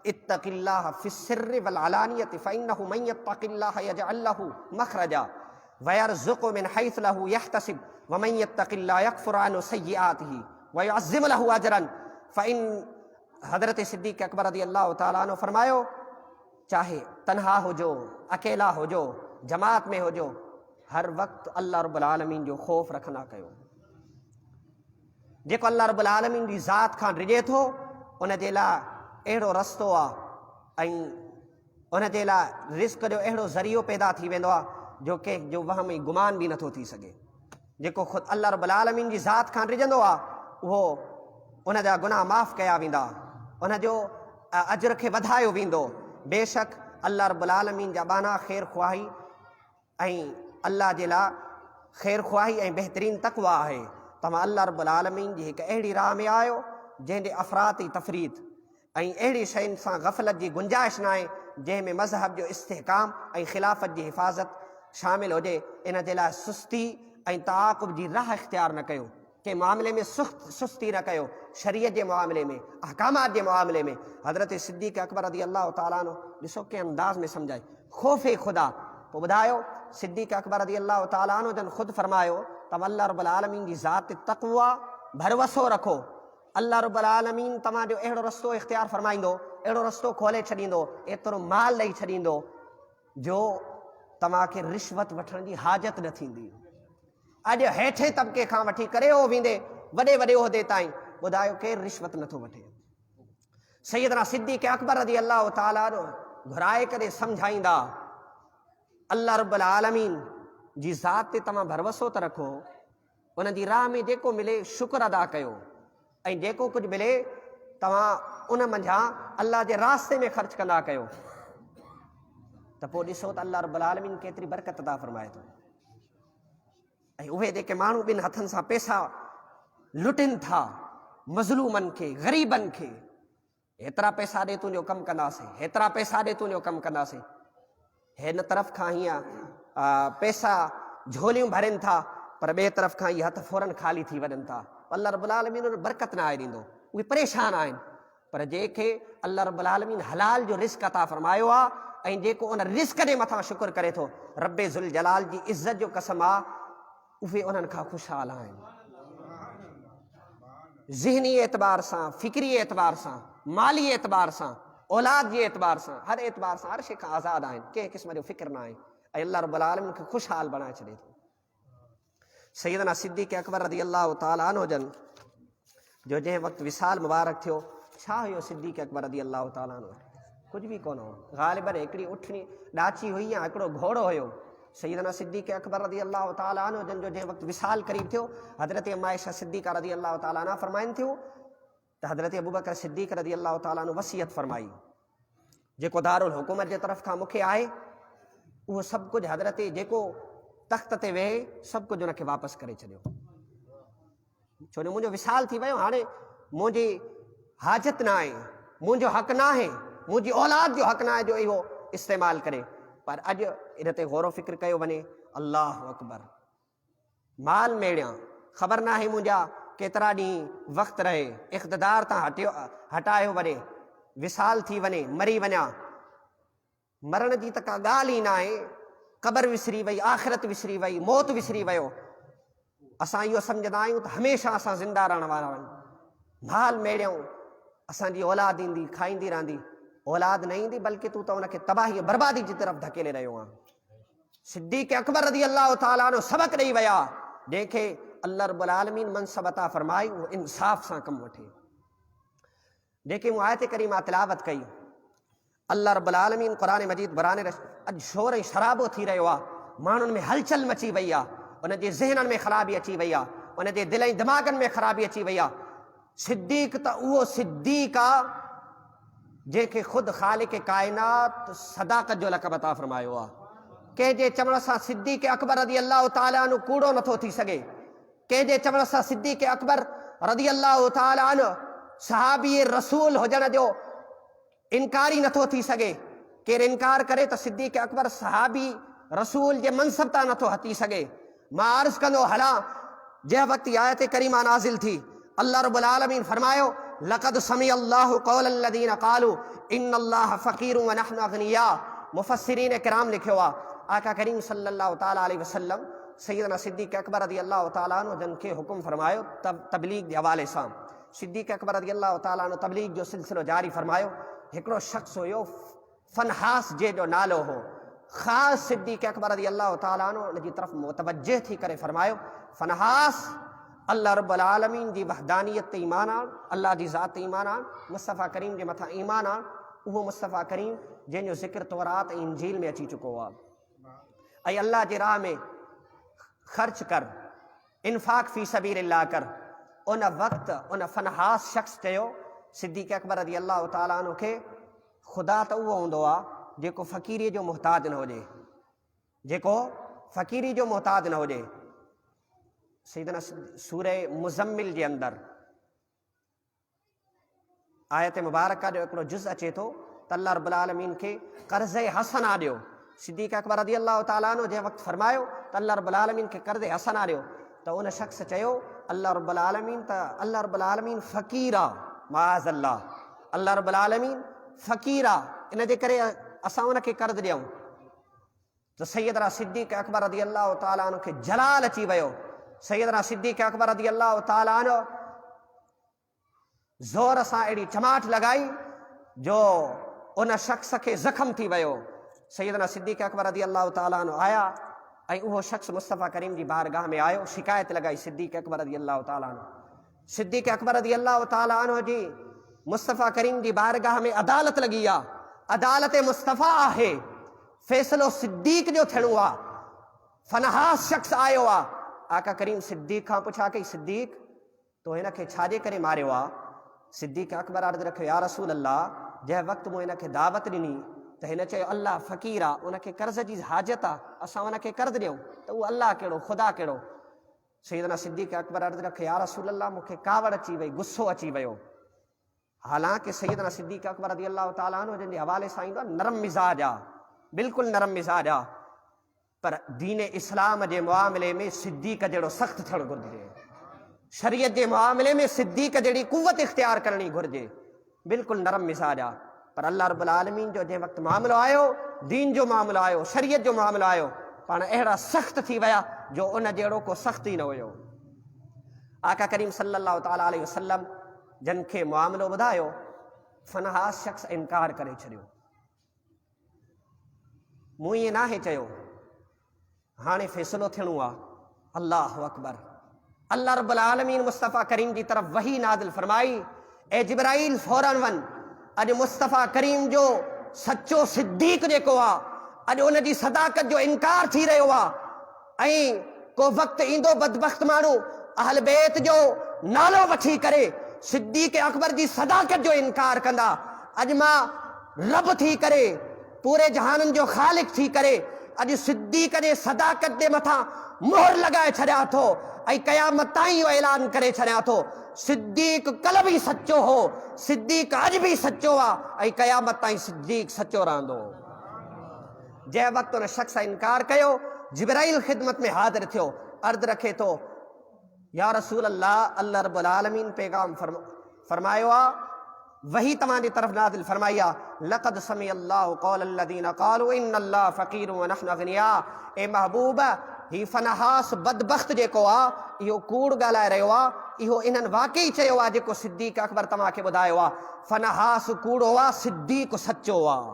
इत्तक़िल्लाह फ़िस्सिर्रि वल अलानियति फ़इन्नहु मन यत्तक़िल्लाह यजअल लहु मख़रजा वयरज़ुक़हु मिन हैसु लहु यहतसिब वमन यत्तक़िल्लाह यग़फ़िर अन्हु सय्यिआतिही वयुअज़्ज़िम लहु अजरन फ़इन। हज़रत सिद्दीक़ अकबर रज़ी अल्लाह ताला अन्हु फरमायो, चाहे तन्हा हुजो, अकेला हुजो, जमात में हुजो, हर वक़्तु अल्लाह रब्बुल आलमीन जो ख़ौफ़ रखंदा कयो। जेको अल्लाह रब्बुल आलमीन जी ज़ात खां रिॼे थो, उन जे लाइ अहिड़ो रस्तो आहे ऐं उन जे लाइ रिज़्क़ जो अहिड़ो ज़रियो पैदा थी वेंदो आहे जो कंहिं जो वहम ऐं गुमान बि नथो थी सघे। जेको ख़ुदि अल्लाह रब्बुल आलमीन जी ज़ात खां रिॼंदो आहे, उहो उन जा गुनाह माफ़ कया वेंदा, उन जो अजर खे वधायो वेंदो। बेशक अल्लाह रब्बुल आलमीन जा बाना ख़ैर ख़्वाही ऐं अल्लाह जे लाइ ख़ैर ख़्वाही ऐं बहितरीन तक़वा आहे। तव्हां अल्लाह रब्बुल आलमीन जी हिकु अहिड़ी राह में आहियो जंहिंजे अफ़रात ऐं तफ़रीत ऐं अहिड़ी शयुनि सां ग़फ़लत जी गुंजाइश न आहे जंहिंमें मज़हब जो इस्तेहकाम ऐं ख़िलाफ़त जी हिफ़ाज़त शामिल हुजे। इन जे लाइ सुस्ती ऐं तआक़ुब जी राह इख़्तियार न कयो, कंहिं मामले में सुस्ती न कयो, शरीयत जे मामले में, अहकामात जे मामले में। हज़रत सिद्दीक़ अकबर रज़ी अल्लाह ताला अन्हु ॾिसो कंहिं अंदाज़ में सम्झाई ख़ौफ़े ख़ुदा। पोइ ॿुधायो सिद्दीक़ अकबर रज़ी अल्लाह ताला अन्हु जन ख़ुदि फरमायो तव्हां अल्लाह रब्बुल आलमीन जी ज़ात ते तक़वा भरवसो रखो, अल्लाह रब्बुल आलमीन तव्हांजो अहिड़ो रस्तो इख़्तियार फरमाईंदो, अहिड़ो रस्तो खोले छॾींदो, एतिरो माल ॾेई छॾींदो जो तव्हांखे रिश्वत वठण जी हाजत न थींदी। अॼु हेठे तबिके खां वठी करे हो वेंदे वॾे वॾे उहिदे ताईं, ॿुधायो केरु रिश्वत नथो वठे। सैयदना सिद्दीक़ अकबर रज़ी अल्लाह ताला घुराए करे सम्झाईंदा, अल्लाह रब्बुल आलमीन जी ज़ात ते तव्हां भरवसो त रखो, उन जी राह में जेको मिले शुक्र अदा कयो, ऐं जेको कुझु मिले तव्हां उन मंझां अल्लाह जे रास्ते में ख़र्च कंदा कयो, त पोइ ॾिसो त अल्लाह रब्बुल आलमीन केतिरी बरकत अदा फरमाए थो। ऐं उहे जेके माण्हू ॿिनि हथनि सां पैसा लुटनि था मज़लूमनि खे, ग़रीबनि खे, हेतिरा पैसा ॾे तुंहिंजो कमु कंदासीं, हेतिरा पैसा ॾे तुंहिंजो कमु कंदासीं, हिन तरफ़ खां हीअं पैसा झोलियूं भरनि था, पर ॿिए तरफ़ खां इहे हथ फौरन ख़ाली थी वञनि था। अल्लाह रब्बुल आलमीन उन बरकत न आहे ॾींदो, उहे परेशान आहिनि। पर जंहिंखे अल्लाह रब्बुल आलमीन हलाल जो रिज़्क़ अता फरमायो आहे ऐं जेको उन रिज़्क़ जे मथां शुक्र करे थो, रब्बे ज़ुल जलाल जी इज़त जो कसम आहे, उहे उन्हनि खां ख़ुशहाल आहिनि। ज़हनी एतबार सां, फ़िक्री एतबार सां, माली एतबार सां, औलाद जे एतबार सां, हर एतबार सां हर शइ खां आज़ादु आहिनि, कंहिं क़िस्म जो फ़िक्र न आहे ऐं अल्लाह रब्बुल आलमीन खे ख़ुशहाल बणाए छॾे थो। सैयदना सिद्दीक़ अकबर रज़ी अल्लाह ताला अन्हु जन जो जंहिं वक़्तु विसाल मुबारक थियो, छा हुयो सिद्दीक़ अकबर रज़ी अल्लाह ताला अन्हु? कुझु बि कोन हो, ग़ालिबन हिकिड़ी उठणी ॾाची हुई या हिकिड़ो घोड़ो हुयो। सैयदना सिद्दीक़ अकबर रज़ी अल्लाह ताला अन्हु जन जो जंहिं वक़्तु विसाल क़रीब थियो, हज़रत अम्मा आयशा सिद्दीक़ा रज़ी अल्लाह ताला अन्हा फरमाइनि थियूं त हज़रत अबू बकर सिद्दीक़ रज़ी अल्लाह ताला अन्हु वसियत फरमाई, जेको दारुल हुकूमत जे तरफ़ खां मूंखे आहे उहो सभु कुझु हज़रत जेको तख़्त ते वेहे सभु कुझु उनखे वापसि करे छॾियो, छो जो मुंहिंजो विसाल थी वियो, हाणे मुंहिंजी हाजत न आहे, मुंहिंजो हक़ न आहे, मुंहिंजी औलाद जो हक़ न आहे जो इहो इस्तेमालु करे। पर अॼु इन ते गौर फ़िक्र कयो वञे, अल्लाह अकबर, माल मेड़ियां ख़बर न आहे मुंहिंजा केतिरा ॾींहं वक़्तु रहे, इक़्तिदार तां हटायो वञे, विसाल थी वञे, मरी वञा, मरण जी त का ॻाल्हि ई न आहे, क़बर विसरी वई, आख़िरत विसरी वई, मौत विसरी वियो। असां इहो सम्झंदा आहियूं त हमेशह असां ज़िंदा रहण वारा आहियूं, माल मेड़ियूं, असांजी औलाद ईंदी खाईंदी रहंदी। औलाद न ईंदी, बल्कि तूं त उनखे तबाही बर्बादी जी तरफ़ धकेले रहियो आहे। सिद्दीक़ अकबर रज़ी अल्लाह ताला अन्हु सबक़ ॾेई विया, जंहिंखे अल्लाह रब्बुल आलमीन मनसब अता फरमाई, उहो इंसाफ़ सां कमु वठे। जेकी मूं आयत करीमा तिलावत कई, अल्लाह रब्बुल आलमीन क़ुरान मजीद बराने अॼु शोर ऐं शराबो थी रहियो आहे, माण्हुनि में हलचल मची वई आहे, उनजे ज़हननि में ख़राबी अची वई आहे, उनजे दिलि ऐं दिमाग़नि में ख़राबी अची वई आहे। सिद्दीक़ त उहो सिद्दीक़ आहे जंहिंखे ख़ुदि ख़ालिक़ काइनात सदाक़त जो लक़ब अता फरमायो आहे। कंहिंजे चवण सां सिद्दीक़ अकबर रज़ी अल्लाह ताला अन्हु कूड़ो नथो थी सघे, कंहिंजे चवण सां सिद्दीक़ अकबर रज़ी अल्लाह ताला अन्हु सहाबी रसूल हुजण जो इनकारी नथो थी सघे। केरु इनकार करे त सिद्दीक़ अकबर सहाबी रसूल जे मनसब तां नथो हटी सघे। मां अर्ज़ कंदो हलां, जंहिं वक़्तु आयत करीमा नाज़िल थी, अल्लाह रब्बुल आलमीन फरमायो, लक़द समी अल्लाहु क़ौलल लज़ीना क़ालू इन्नल्लाह फ़क़ीरुन व नहनु अग़निया। मुफ़स्सिरीन किराम लिखियो आहे, आका करीम सल्लल्लाहु ताला अलैहि वसल्लम सैयदना सिद्दीक़ अकबर रज़ी अल्लाह ताला अन्हु जन खे हुकुम फरमायो तबलीग जे हवाले सां। सिद्दीक़ अकबर रज़ी अल्लाह ताला अन्हु तबलीग जो सिलसिलो जारी फरमायो। हिकिड़ो शख़्स हुयो, फनहास जंहिंजो नालो हो। ख़ासि सिद्दीक़ अकबर रज़ी अल्लाह ताला अन्हु उन जी तरफ़ मुतवज्जह थी करे फरमायो, फनहास अल्लाह रब्बुल आलमीन जी वहदानियत ते ईमान आण, अल्लाह जी ज़ात ते ईमान आण, मुस्तफ़ा करीम जे मथां ईमान आण, उहो मुस्तफ़ा करीम जंहिंजो ज़िक्र तौरात ऐं इंजील में अची चुको आहे। ऐं अल्लाह जे राह में ख़र्च कर, इन्फ़ाक़ फ़ी सबीलिल्लाह कर। उन वक़्तु उन फनहास शख़्स चयो सिद्दीक़ अकबर रज़ी अल्लाह ताला अन्हु खे, ख़ुदा त उहो हूंदो आहे जेको फ़क़ीरीअ जो मुहताज न हुजे, जेको फ़क़ीरी जो मुहताज न हुजे। सैयदना सूरे मुज़म्मिल जे अंदरि आयत मुबारका जो हिकिड़ो जुज़ अचे थो त अल्लाह रब्बुल आलमीन खे कर्ज़ हसना ॾियो। सिद्दीक़ अकबर रज़ी अल्लाह ताला अन्हु जंहिं वक़्तु फरमायो त अल्लाह रब्बुल आलमीन खे कर्ज़ हसना ॾियो, त उन शख़्स चयो अल्लाह रब्बुल आलमीन फ़क़ीर आहे, माज़ अल्लाह, अल्लाह रब्बुल आलमीन फ़क़ीर आहे, इन जे करे असां उनखे कर्ज़ ॾियूं। त सैयदना सिद्दीक़ अकबर रज़ी अल्लाह ताला अन्हु खे जलाल अची वियो। सैयदना सिद्दीक़ अकबर रज़ी अल्लाह ताला अन्हु ज़ोर सां अहिड़ी चमाट लॻाई जो उन शख़्स खे ज़ख़्म थी वियो। सैयदना सिद्दीक़ अकबर रज़ी अल्लाह ताला अन्हु आया ऐं उहो शख़्स मुस्तफ़ा करीम जी बारगाह में आयो, शिकायत लॻाई सिद्दीक़ अकबर रज़ी अल्लाह ताला अन्हु। सिद्दीक़ अकबर रज़ी अल्लाह ताला अन्हु जी मुस्तफ़ा करीम जी बारगाह में अदालत लॻी आहे, अदालत मुस्तफ़ा आहे, फ़ैसिलो सिद्दीक़ जो थियणो आहे। फनहास शख़्स आयो आहे, आका करीम सिद्दीक़ खां पुछा कई, सिद्दीक़ तो हिन खे छाजे करे मारियो आहे? सिद्दीक़ अकबर अर्ज़ रखियो, या रसूल अल्लाह, जंहिं वक़्तु मूं हिन खे दावत ॾिनी त हिन चयो अल्लाह फ़क़ीर आहे, उनखे कर्ज़ जी हाजत आहे, असां उनखे कर्ज़ ॾियूं, त उहो अल्लाह कहिड़ो, ख़ुदा कहिड़ो? सैयदना सिद्दीक़ अकबर अर्ज़ रखियो, या रसूल अल्लाह, मूंखे कावड़ अची वई, गुस्सो अची वियो। हालांकि सैयदना सिद्दीक़ अकबर रज़ी अल्लाह ताला अन्हु जंहिंजे हवाले सां ईंदो आहे, नरम मिज़ाज आहे, बिल्कुलु नरम मिज़ाज आहे, पर दीन इस्लाम जे मुआमिले में सिद्दीक़ जहिड़ो सख़्तु थियणु घुरिजे, शरीयत जे मुआमिले में सिद्दीक़ जहिड़ी कुव्वत इख़्तियार करणी घुरिजे, बिल्कुलु नरम मिज़ाज आहे। पर अल्लाह रब्बुल आलमीन जो जंहिं वक़्तु मामिलो आयो, दीन जो मामिलो आयो, शरीयत जो मामिलो आयो, पाण अहिड़ा सख़्तु थी विया जो उन जहिड़ो को सख़्तु ई न हुयो। आका करीम सल्लल्लाहु ताला अलैहि वसल्लम जन खे मामिलो ॿुधायो, फनहास शख़्स इनकार करे छॾियो। मूं ईअं नाहे चयो, हाणे फ़ैसिलो थियणो आहे। अल्लाहु अकबर। अल्लाह रब्बुल आलमीन मुस्तफ़ा करीम जी तरफ़ वही नाज़िल फरमाई, ए जिब्राईल फौरन वञ, अॼु मुस्तफ़ा करीम जो सचो सिद्दीक़ जेको आहे, अॼु उन जी सदाकत जो इनकार थी रहियो आहे। ऐं को वक़्तु ईंदो बदबख़्त माण्हू अहल बैत जो नालो वठी करे सिद्दीक़ अकबर जी सदाकत जो इनकार कंदा। अॼु मां रब थी करे, पूरे जहाननि जो ख़ालिक़ थी करे, अॼु सिद्दीक़ जे सदाकत जे मथां मोहर लॻाए छॾिया थो ऐं क़यामत ताईं इहो ऐलान करे छॾिया थो, सिद्दीक़ कल्ह बि सचो हो, सिद्दीक़ अॼु बि सचो आहे ऐं क़यामत ताईं सिद्दीक़ सचो रहंदो। जंहिं वक़्तु उन शख़्स इनकार कयो, जिब्राईल ख़िदमत में हाज़िर थियो, अर्ज़ रखे थो, या रसूल अल्लाह, अल्लाह रब्बुल आलमीन पैगाम फरमायो आ, वही तमारी तरफ नाज़िल फरमाया, लक़द समी अल्लाहु क़ौलल्लज़ीना क़ालू इन्नल्लाह फ़क़ीरुन व नहनु अग़निया। ए महबूब, ही फनहास बदबख्त जेको आ इहो कूड़ ॻाल्हाए रहियो आ। इहो इन्हनि वाकई चयो आहे जेको सिद्दीक़ अकबर तव्हांखे ॿुधायो आहे। फनहास कूड़ो आहे, सिद्दीक़ सचो आहे।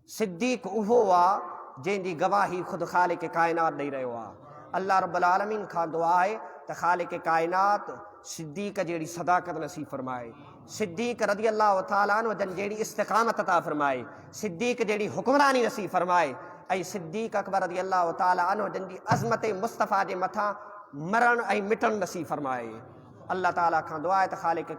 सिद्दीक़ उहो आहे जंहिंजी गवाही ख़ुदि ख़ालिक़ काइनात ॾेई रहियो आहे। अल्लाह रब्बुल आलमीन खां दुआ आहे त ख़ालिक़ काइनात सिद्दीक़ जहिड़ी सदाकत नसीब फरमाए, सिद्दीक़ रज़ी अल्लाह तआला अन्हु जन जहिड़ी इस्तिक़ामत अता फरमाए, सिद्दीक़ जहिड़ी हुक्मरानी नसीब फरमाए, ऐं सिद्दीक़ अकबर रज़ी अल्लाह तआला अन्हु जन जी अज़मत मुस्तफ़ा जे मथां मरण ऐं मिटण नसीब फरमाए। अल्लाह ताला खां दुआ आहे त ख़ालिक़